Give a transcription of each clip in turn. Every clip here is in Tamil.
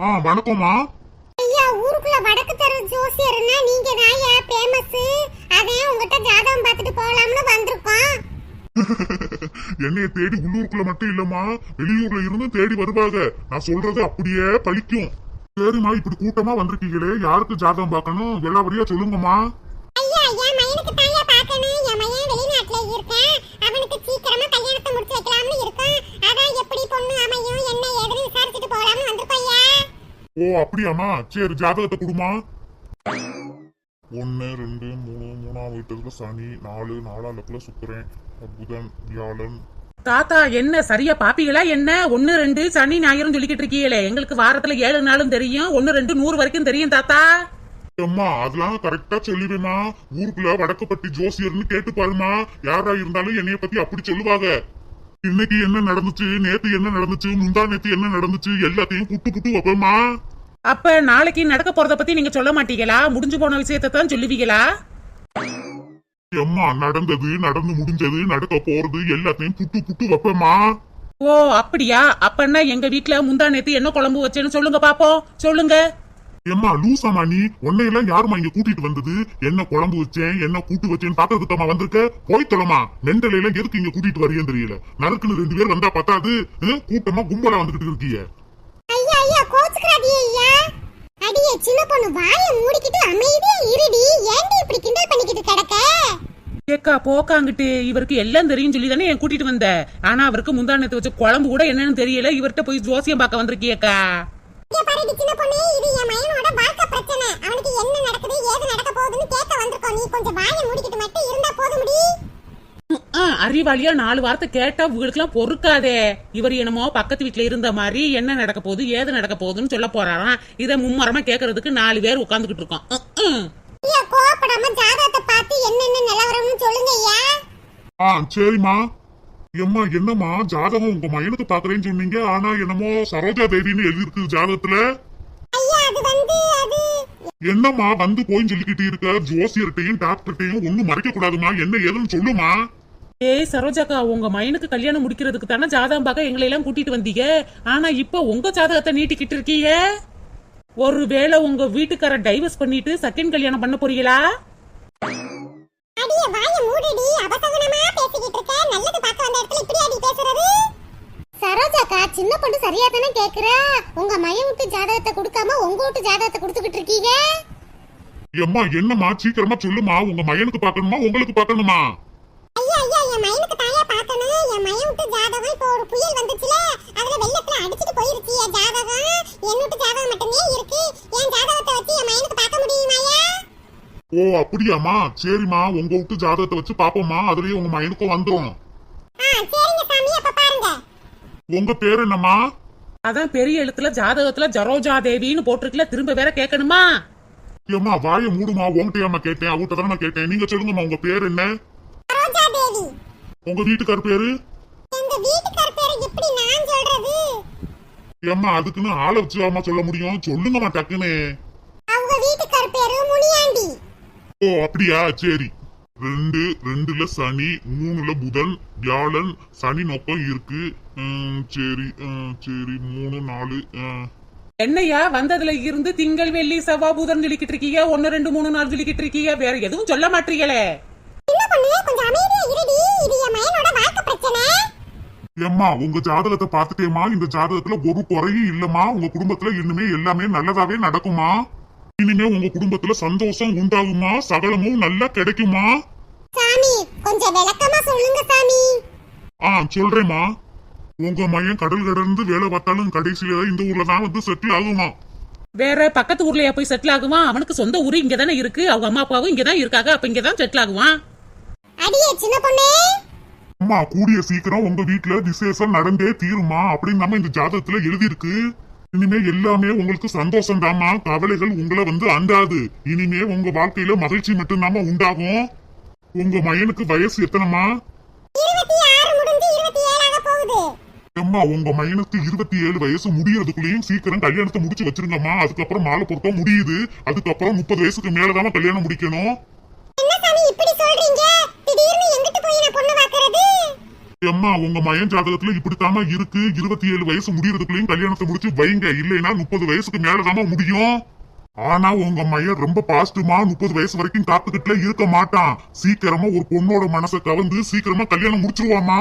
வணக்கம்மா. ஐயா, ஊருக்குள்ள வடக்கு தெரு ஜோசியர்னா நீங்க தான்யா ஃபேமஸ். அதான் உங்ககிட்ட ஜாதகம் பார்த்துட்டு போலாம்னு வந்திருக்கோம். என்னைய தேடி உள்ளூருக்குள்ள மட்டும் இல்லம்மா, வெளியூர்ல இருந்து தேடி வருவாங்க. நான் சொல்றது அப்படியே பலிக்கும். சரிம்மா, இப்படி கூட்டமா வந்திருக்கீங்களே, யாருக்கு ஜாதகம் பார்க்கணும் விலாவரியா சொல்லுங்கம்மா. ஐயா, என் மகனுக்கு தான்யா பார்க்கணும். என் மகன் வெளிநாட்டுல இருக்கான். அவனுக்கு சீக்கிரமா கல்யாணத்தை முடிச்சு வைக்கலாம்னு இருக்கோம். அதான் எப்படி பொண்ணு அமையும் என்ன ஏதுன்னு விசாரிச்சுட்டு போலாம்னு வந்திருக்கோம்யா. ஓ அப்படியாமா, சரி ஜாதகத்தை கொடுமா. 1 2 3 3ஆம் வீட்டுல சனி, 4 4ஆம் இடத்துல சுக்கிரன், புதன், வியாழன். தாத்தா என்ன சரியா பாப்பீங்களா? என்ன 1 2 சனி ஞாயிறும் சொல்லிக்கிட்டு இருக்கீங்களே, எங்களுக்கு வாரத்துல 7 நாளும் தெரியும், 1 2 100 வரைக்கும் தெரியும் தாத்தா. அம்மா அதெல்லாம் கரெக்டா சொல்லிடுமா. ஊருக்குள்ள வடக்குப்பட்டி ஜோசியர்னு கேட்டு பாருமா, யாரா இருந்தாலும் என்னைய பத்தி அப்படி சொல்லுவாங்க. இன்னைக்கு என்ன நடந்துச்சு, நேத்து என்ன நடந்துச்சு, முந்தா நேத்து என்ன நடந்துச்சு, எல்லாத்தையும் புட்டு வைப்பேமா. அப்ப நாளைக்கு நடக்க போறத பத்தி நீங்க சொல்ல மாட்டீங்களா? முடிஞ்சு போன விஷயத்தை தான் சொல்லுவீங்களா? அம்மா நடந்தது, நடந்து முடிஞ்சது, நடக்க போறது எல்லாத்தையும் புட்டு வைப்பேமா. ஓ அப்படியா? அப்பன்னா எங்க வீட்டுல முந்தா நேத்து என்ன குழம்பு வச்சேன்னு சொல்லுங்க பாப்போம், சொல்லுங்க. எம்மா லூசாமா நீ, உன்னையெல்லாம் யாருமா இங்க கூட்டிட்டு வந்தது? என்ன குழம்பு வச்சேன், என்ன கூட்டு வச்சேன்னு பாக்கிறதுக்கமா வந்திருக்க? போய் தொலைமா. மெண்டலையில எதுக்கு இங்க கூட்டிட்டு வரீங்கன்னு தெரியல. நறுக்குன்னு 2 பேர் வந்தா பத்தாது, கூட்டமா கும்பலா வந்துகிட்டு இருக்கீங்க. ஐயா ஐயா, கோச்சுக்கிறாதீங்க ஐயா. அடியே சின்ன பொண்ணு, வாயை மூடிக்கிட்டு அமைதியா இருடி. ஏன்டி இப்படி கிண்டல் பண்ணிக்கிட்டு கிடக்க? ஏக்கா போக்காங்கிட்டு, இவருக்கு எல்லாம் தெரியும் சொல்லி தானே என் கூட்டிட்டு வந்த. ஆனா அவருக்கு முந்தா நேத்து வச்ச குழம்பு கூட என்னன்னு தெரியல. இவர்கிட்ட போய் ஜோசியம் பார்க்க வந்திருக்கியக்கா. சின்ன பொண்ணு, இது என் மகனோட வாழ்க்கை பிரச்சனை. அவனுக்கு என்ன நடக்குது ஏது நடக்க போகுதுன்னு கேட்க வந்திருக்கோம். நீ கொஞ்சம் வாயை மூடிக்கிட்டு மட்டும் இருந்தா போதும்டி. அறிவாளியா 4 வார்த்தை கேட்டா உங்களுக்கு எல்லாம் பொறுக்காதே. இவர் என்னமோ பக்கத்து வீட்டுல இருந்த மாதிரி என்ன நடக்க போகுது ஏது நடக்க போகுதுன்னு சொல்ல போறாராம். இதை மும்மரமா கேட்கறதுக்கு 4 பேர் உட்கார்ந்துகிட்டு இருக்கோம். ஐயா, கோபப்படாம ஜாதகத்தை பார்த்து என்னென்ன நிலவரம்னு சொல்லுங்க ஐயா. சரிம்மா. எம்மா என்னம்மா ஜாதகம் உங்க மகனுக்கு பாக்குறேன்னு சொன்னீங்க, ஆனா என்னமோ சரோஜா தேவின்னு எழுதிருக்கு ஜாதகத்துல. ஐயா, அது என்னம்மா வந்து போயின்னு சொல்லிக்கிட்டு இருக்க? ஜோசியர்கிட்டையும் டாக்டர்கிட்டையும் ஒண்ணும் மறைக்க கூடாதுமா, என்ன ஏதுன்னு சொல்லுமா. ஏய் சரோஜாக்கா, உங்க மயனுக்கு கல்யாணம் முடிக்கிறதுக்கு தானே ஜாதகம் பார்க்க எங்களை எல்லாம் கூட்டிட்டு வந்தீங்க. ஆனா இப்ப உங்க ஜாதகத்தை நீட்டிக்கிட்டு இருக்கீங்க. ஒருவேளை உங்க வீட்டுக்கார டைவர்ஸ் பண்ணிட்டு செகண்ட் கல்யாணம் பண்ண போறீங்களா? அடியே வாயை மூடிடி. அபசகுனமா பேசிக்கிட்டு இருக்க. நல்லது பார்க்க வந்த இடத்துல இப்படி அடி பேசுறது? சரோஜாக்கா, சின்ன பொண்ணு சரியா தானே கேக்குறா. உங்க மயன் விட்டு ஜாதகத்தை கொடுக்காம உங்க விட்டு ஜாதகத்தை கொடுத்துக்கிட்டு இருக்கீங்க. எம்மா என்னம்மா சீக்கிரமா சொல்லுமா. உங்க மகனுக்கு பாக்கணுமா உங்களுக்கு பாக்கணுமா? ஐயா ஐயா, என் மயனுக்கு தாயா பார்க்கணும். என் மயன் விட்டு ஜாதகம் இப்போ ஒரு புயல் வந்துச்சுல, அதுல வெள்ளத்துல அடிச்சிட்டு போயிருச்சு. என் ஜாதகம் என் விட்டு ஜாதகம் மட்டுமே இருக்கு. என் ஜாதகத்தை வச்சு என் மயனுக்கு பார்க்க முடியுமாயா? ஓ அப்படியாமா, சரிம்மா உங்க விட்டு ஜாதகத்தை வச்சு பாப்போம்மா. அதுலயே உங்க மகனுக்கும் வந்துடும். சரிங்க சாமி, அப்ப பாருங்க. உங்க பேர் என்னம்மா? அதான் பெரிய எழுத்துல ஜாதகத்துல சரோஜா தேவின்னு போட்டிருக்கல, திரும்ப வேற கேட்கணுமா? ஏம்மா வாயை மூடுமா. உங்ககிட்டயாமா கேட்டேன், அவகிட்ட தானே கேட்டேன். நீங்க சொல்லுங்கம்மா, உங்க பேர் என்ன? சரோஜா தேவி. உங்க வீட்டுக்கார் பேரு? எங்க வீட்டுக்கார் பேரு எப்படி நான் சொல்றது? ஏம்மா அதுக்குன்னு ஆளை வச்சுமா சொல்ல முடியும், சொல்லுங்கம்மா டக்குன்னு. அவங்க வீட்டுக்கார் பேரு முனியாண்டி. ஓ அப்படியா, சரி. 2ல சனி, 3ல புதன், வியாழன், சனி நோக்கம் இருக்கு. சரி சரி 3 4. என்னையா வந்ததுல இருந்து திங்கள் வெள்ளி செவ்வாய் புதன் சொல்லிக்கிட்டு இருக்கீங்க, 1 2 3 4 சொல்லிக்கிட்டு இருக்கீங்க, வேற எதுவும் சொல்ல மாட்டீங்களே. சின்ன பொண்ணு, கொஞ்சம் அமைதியா இருடி. இது என் மயனோட வாழ்க்கை பிரச்சனை. ஏம்மா உங்க ஜாதகத்தை பாத்துட்டேமா. இந்த ஜாதகத்துல ஒரு குறையும் இல்லம்மா. உங்க குடும்பத்துல இன்னுமே எல்லாமே நல்லதாவே நடக்குமா. இனிமே உங்க குடும்பத்துல சந்தோஷம் உண்டாகுமா, சகலமும் நல்லா கிடைக்குமா. சாமி, கொஞ்சம் விளக்கமா சொல்லுங்க சாமி. சொல்றேம்மா. உங்க மகன் கடல் கடந்து வேலை பார்த்தாலும் கடைசியில இந்த ஊர்ல தான் வந்து செட்டில் ஆகுமா. வேற பக்கத்து ஊர்லயா போய் செட்டில் ஆகுவான்? அவனுக்கு சொந்த ஊரு இங்கதானே இருக்கு, அவங்க அம்மா அப்பாவும் இங்கதான் இருக்காங்க, அப்ப இங்கதான் செட்டில் ஆகுவான். அடியே சின்ன பொண்ணே. அம்மா கூடிய சீக்கிரம் உங்க வீட்டுல விசேஷம் நடந்தே தீருமா அப்படின்னு நம்ம இந்த ஜாதகத்துல எழுதி இருக்கு. இனிமே எல்லாமே உங்களுக்கு சந்தோஷம் தாமா, கவலைகள் உங்களை வந்து அண்டாது. இனிமே உங்க வாழ்க்கையில மகிழ்ச்சி மட்டும்தாமா உண்டாகும். உங்க மகனுக்கு வயசு எத்தனைமா? 26 முடிஞ்சு 27 ஆக போகுது. அம்மா உங்க மகனுக்கு 27 வயசு முடியறதுக்குள்ளேயும் சீக்கிரம் கல்யாணத்தை முடிச்சு வச்சிருங்கம்மா. அதுக்கப்புறம் மாலை பொருத்தம் முடியுது, அதுக்கப்புறம் 30 வயசுக்கு மேலதாம கல்யாணம் முடிக்கணும். என்ன சாமி இப்படி சொல்றீங்க? திடீர்னு எங்கிட்டு போய் நான் பொண்ணு பார்க்கறது? அம்மா உங்க மயன் ஜாதகத்துல இப்படித்தாமா இருக்கு. 27 வயசு முடியறதுக்குள்ளயும் கல்யாணத்தை முடிச்சு வைங்க, இல்லைன்னா 30 வயசுக்கு மேலதாமா முடியும். ஆனா உங்க மையன் ரொம்ப பாஸ்டுமா, 30 வயசு வரைக்கும் காத்துக்கிட்டுல இருக்க மாட்டான். சீக்கிரமா ஒரு பொண்ணோட மனசை கவர்ந்து சீக்கிரமா கல்யாணம் முடிச்சிருவாமா.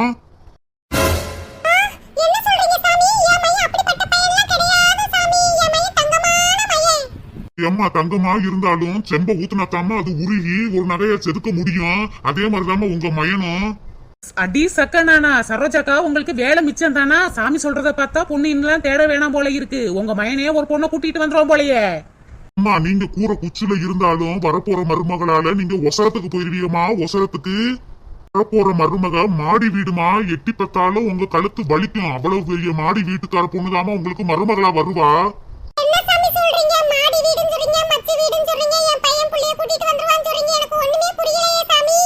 என்ன சொல்றீங்க சாமி? என் மகன் அப்படிப்பட்ட பையன்லாம் கிடையாது சாமி. என் மகன் தங்கமான மகன். ஏம்மா தங்கமா இருந்தாலும் செம்ப ஊத்துனாத்தாம அது உருகி ஒரு நகைய செதுக்க முடியும். அதே மாதிரிதாம்மா உங்க மயனும். அடி சக்கனானா சரோஜாக்கா, உங்களுக்கு வேலை மிச்சம் தானா? சாமி சொல்றத பார்த்தா பொண்ணு இன்னும் தேட வேணாம் போல இருக்கு. உங்க மயனையே ஒரு பொண்ணை கூட்டிட்டு வந்துருவோம் போலயே. அம்மா நீங்க கூரை குச்சில இருந்தாலும் வரப்போற மருமகளால நீங்க ஒசரத்துக்கு போயிருவீங்கம்மா. ஒசரத்துக்கு வரப்போற மருமக மாடி வீடுமா, எட்டி பத்தாலும் உங்க கழுத்து வலிக்கும். அவ்வளவு பெரிய மாடி வீட்டுக்கார பொண்ணுதாமா உங்களுக்கு மருமகளா வருவா. என்ன சாமி சொல்றீங்க? மாடி வீடுன்னு சொல்றீங்க, மச்சி வீடுன்னு சொல்றீங்க, என் பையன் புள்ளைய கூட்டிட்டு வந்துருவான்னு சொல்றீங்க. எனக்கு ஒண்ணுமே புரியலையே சாமி.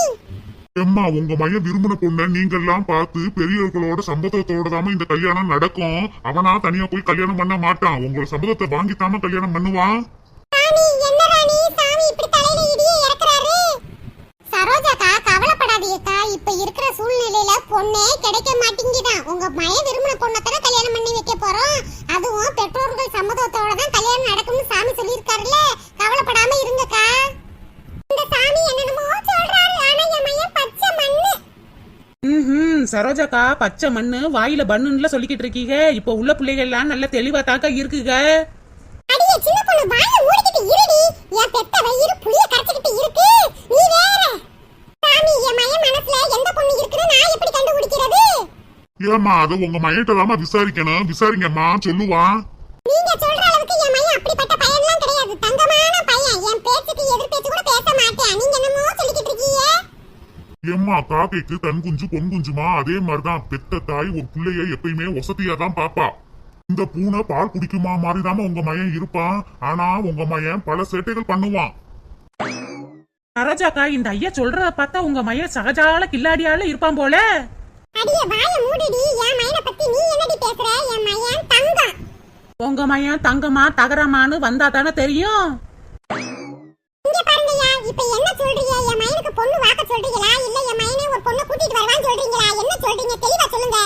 அம்மா உங்க மையன் விரும்பின பொண்ணை நீங்க எல்லாம் பார்த்து பெரியவர்களோட சம்மதத்தோட தாம இந்த கல்யாணம் நடக்கும். அவனா தனியா போய் கல்யாணம் பண்ண மாட்டான். உங்களோட சம்மதத்தை வாங்கித்தாம கல்யாணம் பண்ணுவான். சாமி என்ன ராணி, சாமி இப்படி தலையில இடியே இறக்குறாரு. சரோஜாக்கா கவலைப்படாதீங்கக்கா. இப்ப இருக்கிற சூழ்நிலையில பொண்ணே கிடைக்க மாட்டேங்குதான். உங்க மகன் விரும்பின பொண்ணை தானே கல்யாணம் பண்ணி வைக்க போறோம். அதுவும் பெற்றோர்கள் சம்மதத்தோட தான் கல்யாணம் நடக்கும்னு சாமி சொல்லியிருக்காருல்ல. கவலைப்படாம இருங்கக்கா. இந்த சாமி என்னென்னமோ சொல்றாரு, ஆனா என் மகன் பச்சை மண்ணு. சரோஜாக்கா, பச்சை மண்ணு வாயில பண்ணுன்னு சொல்லிக்கிட்டு இருக்கீங்க. இப்ப உள்ள பிள்ளைகள் எல்லாம் நல்ல தெளிவா தாக்கா இருக்குங்க. அடியே சின்ன பொண்ணு வாயை மூடிக்கிட்டு இருடி. என் பெத்த வயிறு புளிய கரைச்சிக்கிட்டு இருக்கு. நீ வேற. சாமி என் மகன் மனசுல எந்த பொண்ணு இருக்குன்னு நான் எப்படி கண்டுபிடிக்கிறது? ஏமா அதை உங்க மையட்டதாம விசாரிக்கணும். விசாரிங்கம்மா சொல்லுவான். நீங்க சொல்ற அளவுக்கு என் மகன் அப்படிப்பட்ட பையன்லாம் கிடையாது. தங்கமான பையன். என் பேச்சுக்கு எதிர் பேச்சு கூட பேச மாட்டேன். நீங்க என்னமோ சொல்லிக்கிட்டு இருக்கீங்க. ஏம்மா காக்கைக்கு தன் குஞ்சு பொன் குஞ்சுமா, அதே மாதிரிதான் பெத்த தாய் ஒரு பிள்ளைய எப்பயுமே வசதியா தான் பாப்பா. இந்த பூனை பால் குடிக்குமா மாதிரிதாம உங்க மயன் இருப்பான். ஆனா உங்க மயன் பல சேட்டைகள் பண்ணுவான். சரோஜாக்கா, இந்த ஐயா சொல்றத பார்த்தா உங்க மையன் சகஜால கில்லாடியால இருப்பான் போல. அடியே வாயை மூடிடி. என் மகனை பத்தி நீ என்னடி பேசுற? என் மகன் தங்கம். உங்க மையன் தங்கமா தகரமான்னு வந்தா தானே தெரியும். இங்க பாருங்கய்யா, இப்ப என்ன சொல்றீங்க? என் மகனுக்கு பொண்ணு வாக்க சொல்றீங்களா, இல்ல என் மகனே ஒரு பொண்ணை கூட்டிட்டு வருவான்னு சொல்றீங்களா? என்ன சொல்றீங்க? தெளிவா சொல்லுங்க.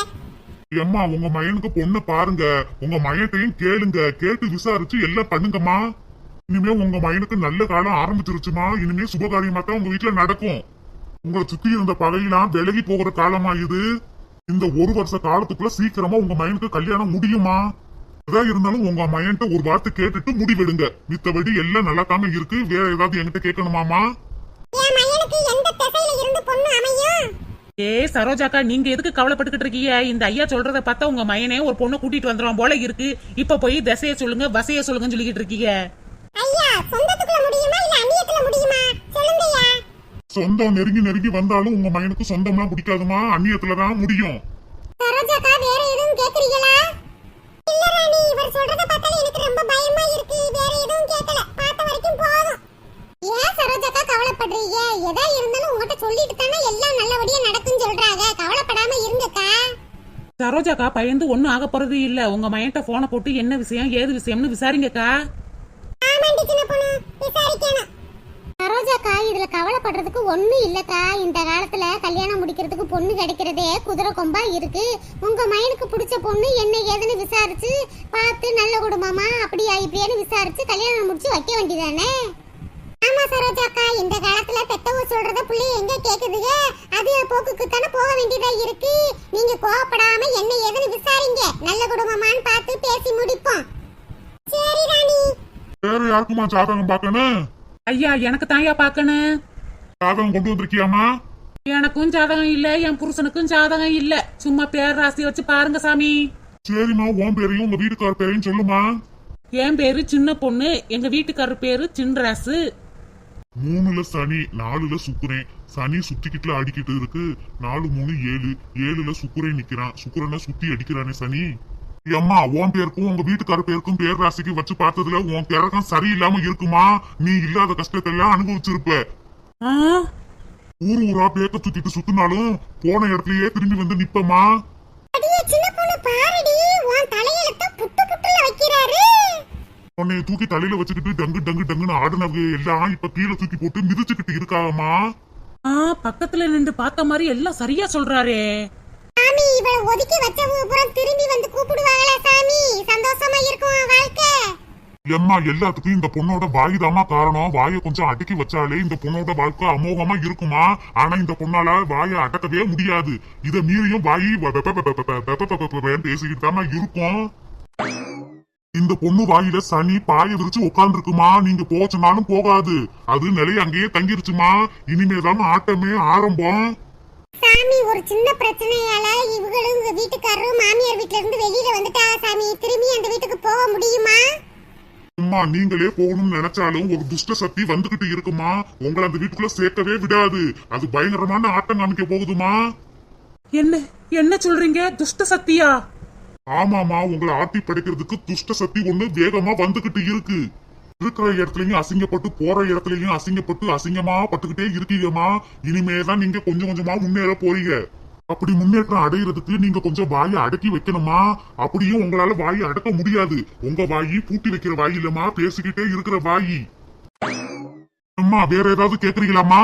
ஏம்மா உங்க மயனுக்கு பொண்ணை பாருங்க, உங்க மயத்தையும் கேளுங்க. கேட்டு விசாரிச்சு எல்லாம் பண்ணுங்கம்மா. இனிமே உங்க மயனுக்கு நல்ல காலம் ஆரம்பிச்சிருச்சுமா. இனிமே சுபகாரியமா தான் உங்க வீட்டுல நடக்கும். உங்களை சுத்தி இருந்த பகையெல்லாம் விலகி போகிற காலமா இது. இந்த ஒரு வருஷ காலத்துக்குள்ள சீக்கிரமா உங்க மயனுக்கு கல்யாணம் முடியுமா? எதா இருந்தாலும் உங்க மயன்ட்ட ஒரு வார்த்தை கேட்டுட்டு முடிவெடுங்க. மித்தபடி எல்லாம் நல்லா தாங்க இருக்கு. வேற ஏதாவது என்கிட்ட கேட்கணுமாமா? என் மகனுக்கு எந்த திசையில இருந்து பொண்ணு அமையும்? சரோஜாக்கா, நீங்க எதுக்கு கவலைப்பட்டுக்கிட்டு இருக்கீங்க? இந்த ஐயா சொல்றத பார்த்தா உங்க மையனே ஒரு பொண்ணை கூட்டிட்டு வந்துருவான் போல இருக்கு. இப்ப போய் திசைய சொல்லுங்க, வசைய சொல்லுங்கன்னு சொல்லிக்கிட்டு இருக்கீங்க. ஐயா சொந்தத்துக்குள்ள முடியுமா இல்ல அந்நியத்துல முடியுமா? சொல்லுங்கய்யா. சொந்தம் நெருங்கி நெருங்கி வந்தாலும் உங்க மயனுக்கு சொந்தம்லாம் பிடிக்காதுமா. அந்நியத்துலதான் முடியும். சரோஜாக்கா வேற எதுவும் கேக்குறீங்களா? இல்ல ராணி, இவர் சொல்றத பார்த்தாலே எனக்கு ரொம்ப பயமா இருக்கு. வேற எதுவும் கேட்கல. பார்த்த வரைக்கும் போதும். ஏன் சரோஜாக்கா கவலைப்படுறீங்க? எதா இருந்தாலும் உங்ககிட்ட சொல்லிட்டு தானே எல்லாம் நல்லபடியா நடக்கும்னு சொல்றாங்க. கவலைப்படாம இருங்கக்கா. சரோஜாக்கா, பயந்து ஒண்ணும் ஆக போறது இல்ல. உங்க மையன்ட்ட போனை போட்டு என்ன விஷயம் ஏது விஷயம்னு விசாரிங்கக்கா. ஆமாண்டி சின்ன பொண்ணு, விசாரிக்கணும். சரோஜாக்கா, இதுல கவலைப்படுறதுக்கு ஒண்ணும் இல்லக்கா. இந்த காலத்துல கல்யாணம் முடிக்கிறதுக்கு பொண்ணு கிடைக்கிறதே குதிரை கொம்பா இருக்கு. உங்க மயனுக்கு பிடிச்ச பொண்ணு என்ன ஏதுன்னு விசாரிச்சு பார்த்து நல்ல குடும்பமா அப்படியா இப்படியான்னு விசாரிச்சு கல்யாணம் முடிச்சு வைக்க வேண்டியதானே? ஆமா சரோஜாக்கா, இந்த காலத்துல பெத்தவங்க சொல்றத புள்ளி எங்க கேக்குதுங்க? அது போக்குக்கு தானே போக வேண்டியதா இருக்கு. நீங்க கோவப்படாம என்ன ஏதுன்னு விசாரிங்க. நல்ல குடும்பமான்னு பார்த்து பேசி முடிப்போம். சரி ராணி. வேற யாருக்குமா ஜாதகம் பார்க்கணும்? ஐயா, எனக்கு தாயா பாக்கணும். ஜாதகம் கொண்டு வந்திருக்கியாமா? எனக்கும் ஜாதகம் இல்ல, என் புருஷனுக்கும் ஜாதகம் இல்ல. சும்மா பேர் ராசி வச்சு பாருங்க சாமி. சரிம்மா, உன் பேரையும் உங்க வீட்டுக்கார பேரையும் சொல்லுமா. என் பேரு சின்ன பொண்ணு, எங்க வீட்டுக்காரர் பேரு சின்ராசு. 3ல சனி, 4ல சுக்கிரன். சனி சுத்திக்கிட்டுல அடிக்கிட்டு இருக்கு. 4 3 7. 7ல சுக்கிரன் நிக்கிறான். சுக்கிரனை சுத்தி அடிக்கிறானே சனி. அம்மா உன் பேருக்கும் உங்க வீட்டுக்கார பேருக்கும் பேர் ராசிக்கு வச்சு பார்த்ததுல உன் கிரகம் சரியில்லாம இருக்குமா. நீ இல்லாத கஷ்டத்தை எல்லாம் அனுபவிச்சிருப்ப. ஊர் ஊரா பேக்க சுத்திட்டு சுத்தினாலும் போன இடத்துலயே திரும்பி வந்து நிப்பமா. உன்னை தூக்கி தலையில வச்சுக்கிட்டு டங்கு டங்கு டங்குன்னு ஆடுனவங்க எல்லாம் இப்ப கீழே தூக்கி போட்டு மிதிச்சுக்கிட்டு இருக்காமா. பக்கத்துல நின்று பார்த்த மாதிரி எல்லாம் சரியா சொல்றாரே. சாமி இவள ஒதுக்கி வச்சவங்க புறம் திரும்பி வந்து கூப்பிடுவாங்களா சாமி? சந்தோஷமா இருக்கும் வாழ்க்கை. எம்மா எல்லாத்துக்கும் இந்த பொண்ணோட வாய்தாமா காரணம். வாயை கொஞ்சம் அடக்கி வச்சாலே இந்த பொண்ணோட வாழ்க்கை அமோகமா இருக்குமா. ஆனா இந்த பொண்ணால வாயை அடக்கவே முடியாது. இத மீறியும் வாயி பேசிக்கிட்டு தாமா இருக்கும். இந்த பொண்ணு வாயில சனி பாய விரிச்சு உட்கார்ந்து இருக்குமா. நீங்க போச்சுனாலும் போகாது, அது நிலைய அங்கேயே தங்கிருச்சுமா. இனிமேதான் ஆட்டமே ஆரம்பம். சாமி ஒரு சின்ன பிரச்சனையால இவங்களும் உங்க வீட்டுக்காரரும் மாமியார் வீட்ல இருந்து வெளியில வந்துட்டாங்க சாமி. திரும்பி அந்த வீட்டுக்கு போக முடியுமா? அம்மா நீங்களே போகணும்னு நினைச்சாலும் ஒரு துஷ்ட சக்தி வந்துகிட்டு இருக்குமா. உங்களை அந்த வீட்டுக்குள்ள சேர்க்கவே விடாது. அது பயங்கரமான ஆட்டம் காமிக்க போகுதுமா. என்ன சொல்றீங்க? துஷ்ட சக்தியா? ஆமாமா, உங்களை ஆட்டி படைக்கிறதுக்கு துஷ்ட சக்தி ஒண்ணு வேகமா வந்துகிட்டு இருக்கு. இருக்கிற இடத்துலயும் அசிங்கப்பட்டு போற இடத்துலயும் அசிங்கப்பட்டு அசிங்கமா பட்டுக்கிட்டே இருக்கீங்கம்மா. இனிமேதான் நீங்க கொஞ்சம் கொஞ்சமா முன்னேற போறீங்க. அப்படி முன்னேற்றம் அடையிறதுக்கு நீங்க கொஞ்சம் வாயை அடக்கி வைக்கணுமா. அப்படியும் உங்களால வாயை அடக்க முடியாது. உங்க வாயி பூட்டி வைக்கிற வாய் இல்லம்மா, பேசிக்கிட்டே இருக்கிற வாயி. அம்மா வேற ஏதாவது கேக்குறீங்களாமா?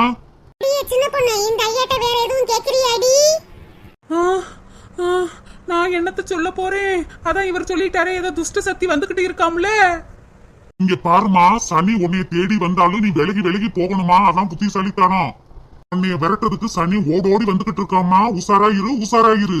சின்ன பொண்ணு இந்த ஐயாட்ட வேற எதுவும் கேக்குறியாடி? நான் என்னத்த சொல்ல போறேன்? அதான் இவர் சொல்லிட்டாரே ஏதோ துஷ்ட சக்தி வந்துகிட்டு இருக்காம்ல. இங்க பாருமா, சனி உன்னைய தேடி வந்தாலும் நீ விலகி விலகி போகணுமா. அதான் புத்திசாலித்தனம். உன்னைய விரட்டதுக்கு சனி ஓடோடி வந்துகிட்டு இருக்காமா. உசாராயிரு உசாராயிரு.